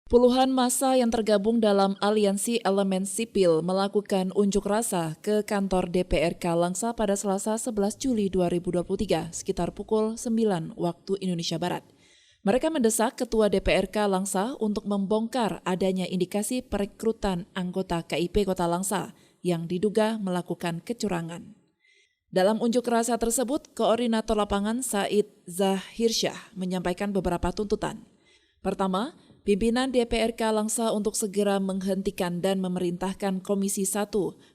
Puluhan massa yang tergabung dalam Aliansi Elemen Sipil melakukan unjuk rasa ke kantor DPRK Langsa pada Selasa 11 Juli 2023 sekitar pukul 9 waktu Indonesia Barat. Mereka mendesak Ketua DPRK Langsa untuk membongkar adanya indikasi perekrutan anggota KIP Kota Langsa yang diduga melakukan kecurangan. Dalam unjuk rasa tersebut, Koordinator Lapangan Said Zahirsyah menyampaikan beberapa tuntutan. Pertama, pimpinan DPRK Langsa untuk segera menghentikan dan memerintahkan Komisi 1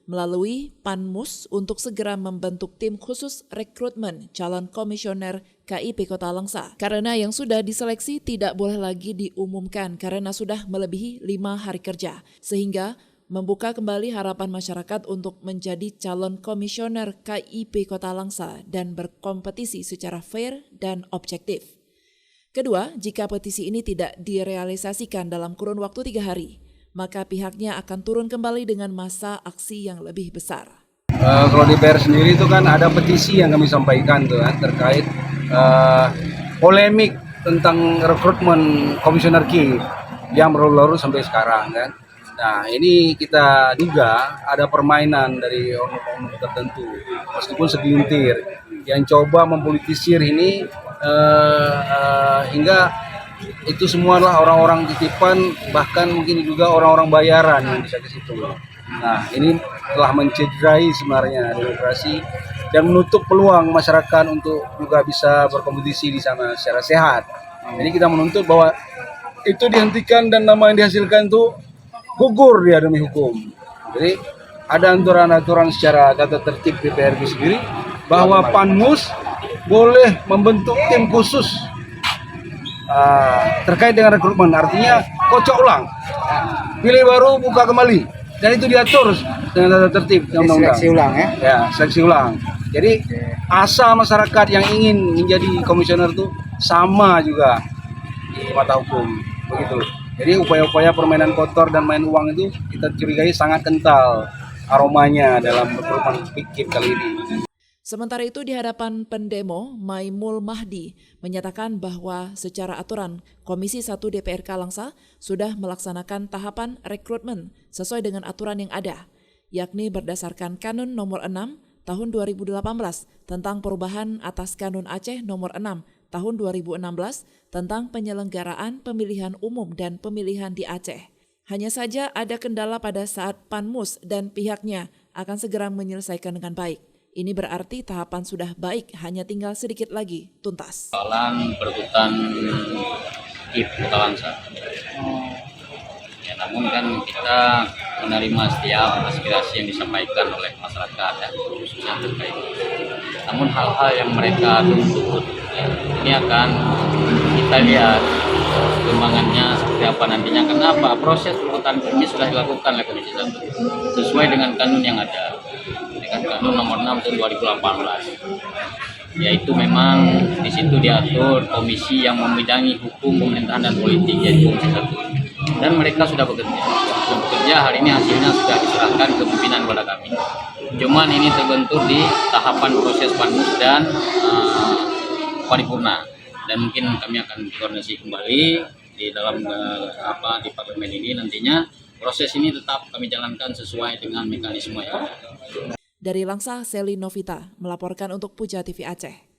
melalui Panmus untuk segera membentuk tim khusus rekrutmen calon komisioner KIP Kota Langsa. Karena yang sudah diseleksi tidak boleh lagi diumumkan karena sudah melebihi 5 hari kerja, sehingga membuka kembali harapan masyarakat untuk menjadi calon komisioner KIP Kota Langsa dan berkompetisi secara fair dan objektif. Kedua, jika petisi ini tidak direalisasikan dalam kurun waktu 3 hari, maka pihaknya akan turun kembali dengan masa aksi yang lebih besar. Kalau DPR sendiri itu kan ada petisi yang kami sampaikan tuh kan, terkait polemik tentang rekrutmen komisioner KIP yang berlarut sampai sekarang kan. Nah, ini kita duga ada permainan dari oknum-oknum tertentu, meskipun segelintir, yang coba mempolitisir ini hingga itu semua adalah orang-orang titipan, bahkan mungkin juga orang-orang bayaran yang bisa ke situ. Nah, ini telah mencederai sebenarnya demokrasi dan menutup peluang masyarakat untuk juga bisa berkompetisi di sana secara sehat. Jadi kita menuntut bahwa itu dihentikan dan nama yang dihasilkan itu gugur dia demi hukum. Jadi ada aturan-aturan secara tata tertib DPR itu sendiri bahwa Panmus boleh membentuk tim khusus terkait dengan rekrutmen, artinya kocok ulang, pilih baru, buka kembali, dan itu diatur dengan tata tertib undang-undang. Seleksi ulang ya? Ya, seleksi ulang. Jadi asa masyarakat yang ingin menjadi komisioner itu sama juga di mata hukum, begitu. Jadi upaya-upaya permainan kotor dan main uang itu kita curigai sangat kental aromanya dalam rekrutmen KIP kali ini. Sementara itu di hadapan pendemo, Maimul Mahdi menyatakan bahwa secara aturan Komisi 1 DPRK Langsa sudah melaksanakan tahapan rekrutmen sesuai dengan aturan yang ada, yakni berdasarkan Kanun Nomor 6 Tahun 2018 tentang perubahan atas Kanun Aceh Nomor 6 Tahun 2016 tentang penyelenggaraan pemilihan umum dan pemilihan di Aceh. Hanya saja ada kendala pada saat Panmus dan pihaknya akan segera menyelesaikan dengan baik. Ini berarti tahapan sudah baik, hanya tinggal sedikit lagi tuntas. Soalan perebutan KIP Kota Langsa. Ya, namun kan kita menerima setiap aspirasi yang disampaikan oleh masyarakat ya, khususnya terkait. Namun hal-hal yang mereka tuntut ya, ini akan kita lihat perkembangannya seperti apa nantinya. Kenapa? Proses perebutan ini sudah dilakukan oleh Komisi 1 sesuai dengan kanun yang ada. Dengan Kanun Nomor 6 Tahun 2018, yaitu memang di situ diatur komisi yang membidangi hukum, pemerintahan dan politik, yaitu Komisi 1. Dan mereka sudah bekerja. Hari ini hasilnya sudah diserahkan ke pimpinan kepada kami. Cuman ini terbentur di tahapan proses Panmus dan paripurna. Dan mungkin kami akan koordinasi kembali di dalam di parlemen ini nantinya. Proses ini tetap kami jalankan sesuai dengan mekanisme yang ada. Dari Langsa, Seli Novita melaporkan untuk Puja TV Aceh.